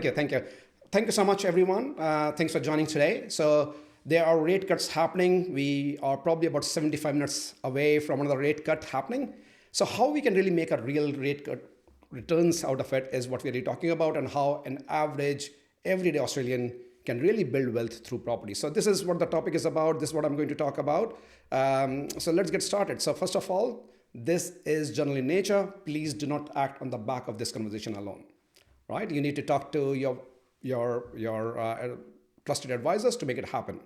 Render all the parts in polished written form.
Thank you. Thank you so much, everyone. Thanks for joining today. So there are rate cuts happening. We are probably about 75 minutes away from another rate cut happening. So how we can really make a real rate cut returns out of it is what we're really talking about, and how an average everyday Australian can really build wealth through property. So this is what the topic is about. This is what I'm going to talk about. So let's get started. So first of all, this is general in nature. Please do not act on the back of this conversation alone, right? You need to talk to your trusted advisors to make it happen.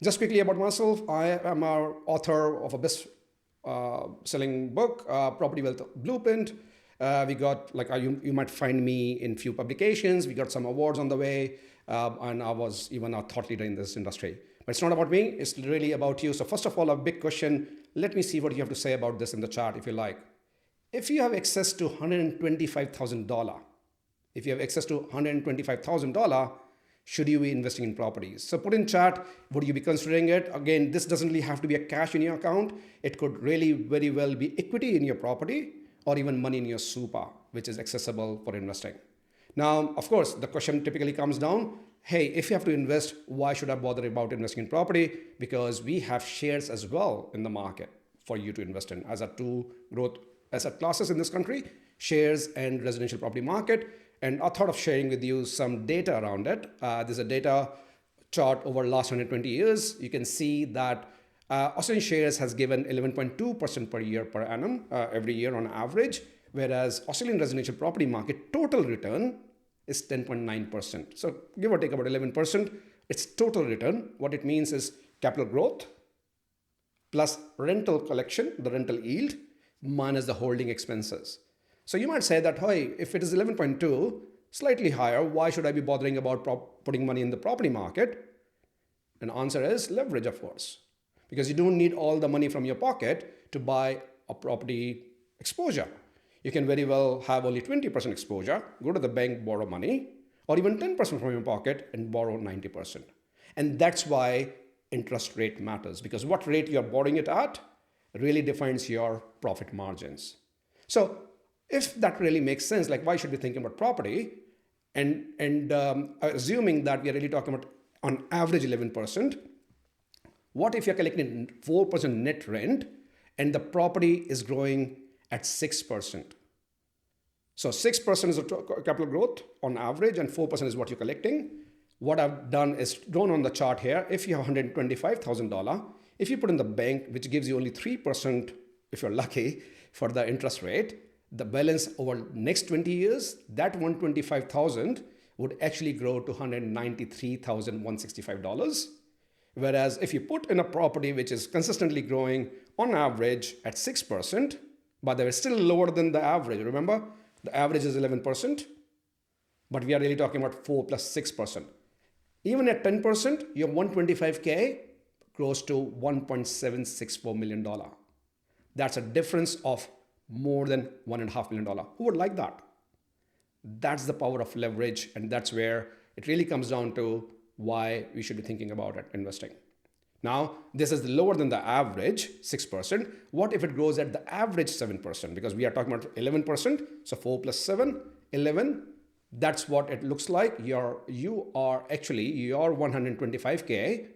Just quickly about myself, I am an author of a best-selling book, Property Wealth Blueprint. We got you might find me in few publications. We got some awards on the way, and I was even a thought leader in this industry. But it's not about me, it's really about you. So first of all, a big question. Let me see what you have to say about this in the chat if you like. If you have access to $125,000, if you have access to $125,000, should you be investing in properties? So put in chat, would you be considering it? Again, this doesn't really have to be a cash in your account. It could really very well be equity in your property or even money in your super, which is accessible for investing. Now, of course, the question typically comes down, hey, if you have to invest, why should I bother about investing in property? Because we have shares as well in the market for you to invest in as a two growth asset classes in this country, shares and residential property market. And I thought of sharing with you some data around it. There's a data chart over the last 120 years. You can see that Australian shares has given 11.2% per year per annum, every year on average, whereas Australian residential property market total return is 10.9%. So give or take about 11%. It's total return. What it means is capital growth plus rental collection, the rental yield, minus the holding expenses. So you might say that, hey, if it is 11.2, slightly higher, why should I be bothering about putting money in the property market? And the answer is leverage, of course, because you don't need all the money from your pocket to buy a property exposure. You can very well have only 20% exposure, go to the bank, borrow money, or even 10% from your pocket and borrow 90%. And that's why interest rate matters, because what rate you're borrowing it at really defines your profit margins. So if that really makes sense, like why should we think about property? And assuming that we are really talking about on average 11%, what if you're collecting 4% net rent and the property is growing at 6%? So 6% is a capital growth on average and 4% is what you're collecting. What I've done is drawn on the chart here. If you have $125,000, if you put in the bank, which gives you only 3%, if you're lucky, for the interest rate, the balance over next 20 years, that 125,000 would actually grow to $193,165. Whereas if you put in a property which is consistently growing on average at 6%, but they're still lower than the average. Remember, the average is 11%, but we are really talking about 4 plus 6%. Even at 10%, your 125K grows to $1.764 million. That's a difference of more than $1.5 million. Who would like that? That's the power of leverage, and that's where it really comes down to why we should be thinking about it, investing. Now, this is lower than the average, 6%. What if it grows at the average 7%? Because we are talking about 11%, so 4 plus 7, 11. That's what it looks like. Your 125K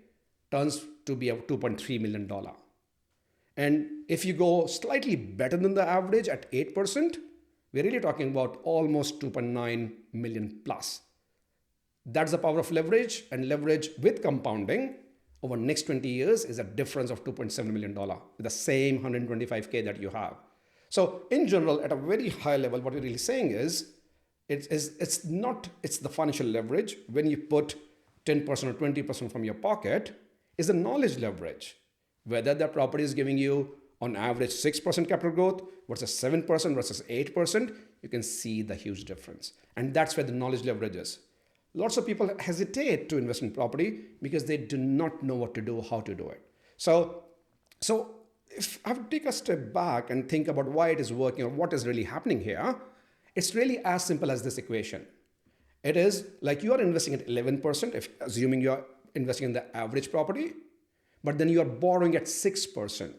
turns to be a $2.3 million. And if you go slightly better than the average at 8%, we're really talking about almost 2.9 million plus. That's the power of leverage, and leverage with compounding over the next 20 years is a difference of $2.7 million with the same 125K that you have. So in general, at a very high level, what we're really saying is, it's the financial leverage when you put 10% or 20% from your pocket is the knowledge leverage. Whether the property is giving you on average 6% capital growth versus 7% versus 8%, you can see the huge difference. And that's where the knowledge leverage is. Lots of people hesitate to invest in property because they do not know what to do, how to do it. So if I have to take a step back and think about why it is working or what is really happening here, it's really as simple as this equation. It is like you are investing at 11%, if assuming you're investing in the average property, but then you are borrowing at 6%.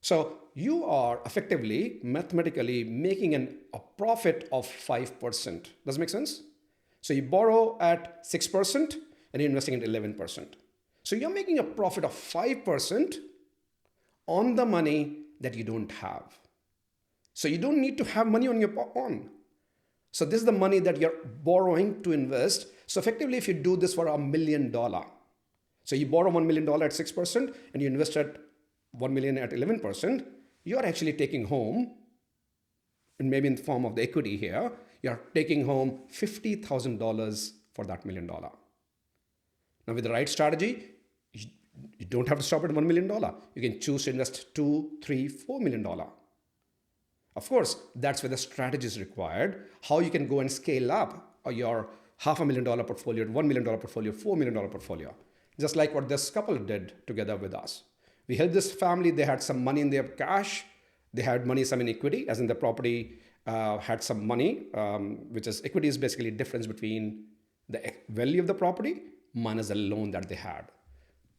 So you are effectively, mathematically making a profit of 5%. Does it make sense? So you borrow at 6% and you're investing at 11%. So you're making a profit of 5% on the money that you don't have. So you don't need to have money on your own. So this is the money that you're borrowing to invest. So effectively, if you do this for $1 million, so you borrow $1 million at 6% and you invest at 1 million at 11%, you're actually taking home, and maybe in the form of the equity here, you're taking home $50,000 for that $1 million. Now with the right strategy, you don't have to stop at $1 million. You can choose to invest $2, $3, $4 million. Of course, that's where the strategy is required. How you can go and scale up your $500,000 portfolio, $1 million portfolio, $4 million portfolio. Just like what this couple did together with us. We helped this family. They had some money in their cash. They had money, some in equity, as in the property had some money, which is equity is basically difference between the value of the property minus the loan that they had.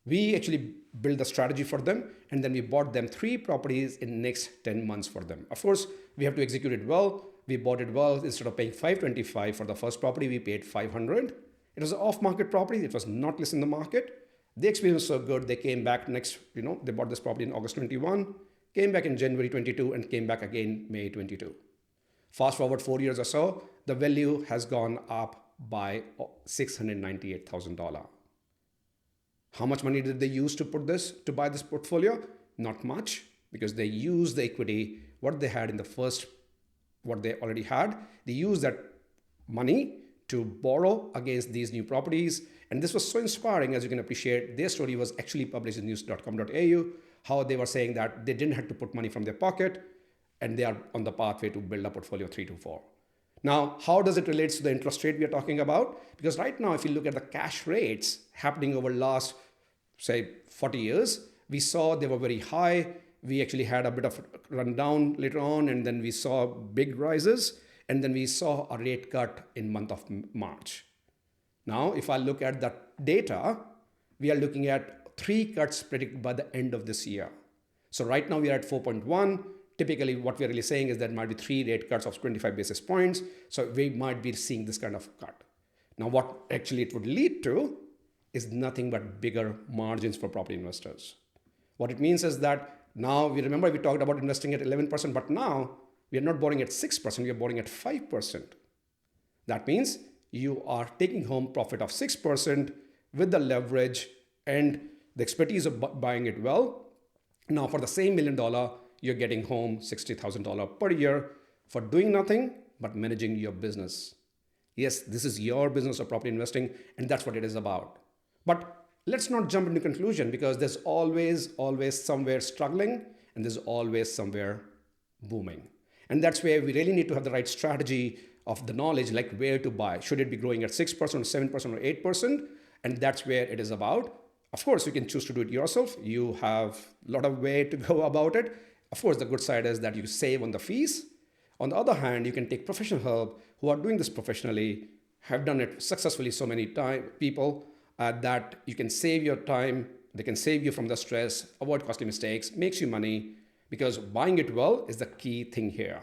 We actually built the strategy for them, and then we bought them 3 properties in next 10 months for them. Of course, we have to execute it well. We bought it well. Instead of paying $525 for the first property, we paid $500. It was an off-market property. It was not listed in the market. The experience was so good. They came back they bought this property in August 21, came back in January 22, and came back again May 22. Fast forward 4 years or so, the value has gone up by $698,000. How much money did they use to buy this portfolio? Not much, because they used the equity, what they had in the first, what they already had. They used that money to borrow against these new properties. And this was so inspiring, as you can appreciate. Their story was actually published in news.com.au, how they were saying that they didn't have to put money from their pocket, and they are on the pathway to build a portfolio of 3 to 4. Now, how does it relate to the interest rate we are talking about? Because right now, if you look at the cash rates happening over last, say, 40 years, we saw they were very high. We actually had a bit of rundown later on, and then we saw big rises, and then we saw a rate cut in month of March. Now, if I look at the data, we are looking at 3 cuts predicted by the end of this year. So right now we are at 4.1. Typically, what we're really saying is that might be 3 rate cuts of 25 basis points. So we might be seeing this kind of cut. Now, what actually it would lead to is nothing but bigger margins for property investors. What it means is that now we talked about investing at 11%, but now we are not borrowing at 6%, we are borrowing at 5%. That means you are taking home profit of 6% with the leverage and the expertise of buying it well. Now, for the same $1 million, you're getting home $60,000 per year for doing nothing but managing your business. Yes, this is your business of property investing, and that's what it is about. But let's not jump into conclusion, because there's always somewhere struggling, and there's always somewhere booming. And that's where we really need to have the right strategy of the knowledge, like where to buy. Should it be growing at 6% or 7% or 8%? And that's where it is about. Of course, you can choose to do it yourself. You have a lot of way to go about it. Of course, the good side is that you save on the fees. On the other hand, you can take professional help who are doing this professionally, have done it successfully so many people that you can save your time. They can save you from the stress, avoid costly mistakes, makes you money, because buying it well is the key thing here.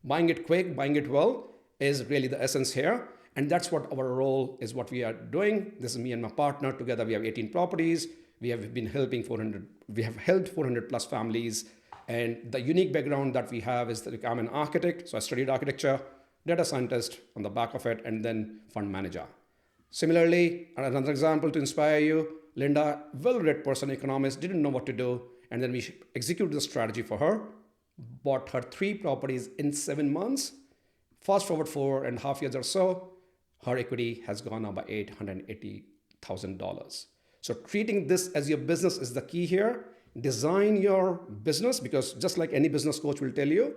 Buying it quick, buying it well is really the essence here. And that's what our role is, what we are doing. This is me and my partner. Together, we have 18 properties. We have been helping 400, we have helped 400 plus families. And the unique background that we have is that I'm an architect. So I studied architecture, data scientist on the back of it, and then fund manager. Similarly, another example to inspire you, Linda, well-read person, economist, didn't know what to do. And then we executed the strategy for her, bought her 3 properties in 7 months. Fast forward 4.5 years or so, her equity has gone up by $880,000. So treating this as your business is the key here. Design your business, because just like any business coach will tell you,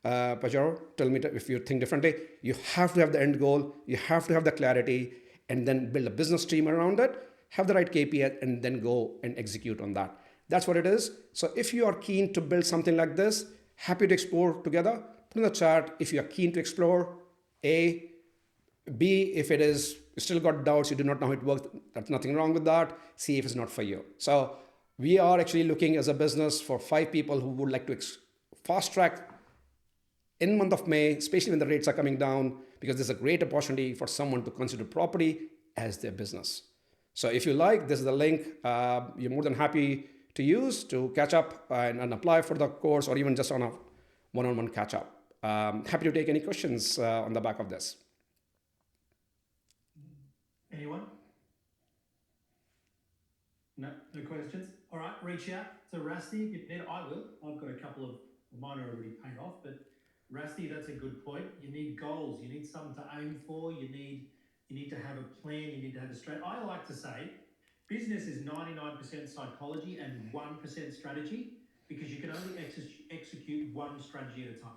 Pajaro, tell me if you think differently, you have to have the end goal, you have to have the clarity, and then build a business team around it, have the right KPI, and then go and execute on that. That's what it is. So if you are keen to build something like this, happy to explore together, put in the chat if you are keen to explore. A, B, if it is, you still got doubts, you do not know how it works, that's nothing wrong with that. See if it's not for you. So we are actually looking as a business for 5 people who would like to fast track in month of May, especially when the rates are coming down, because there's a great opportunity for someone to consider property as their business. So if you like, this is the link you're more than happy to use to catch up and apply for the course, or even just on a one-on-one catch up. Happy to take any questions on the back of this. Anyone? No, no questions. All right, reach out to Rusty if you need. I will. I've got a couple of mine are already paid off, but Rusty, that's a good point. You need goals. You need something to aim for. You need to have a plan. You need to have a strategy. I like to say, business is 99% psychology and 1% strategy, because you can only execute one strategy at a time.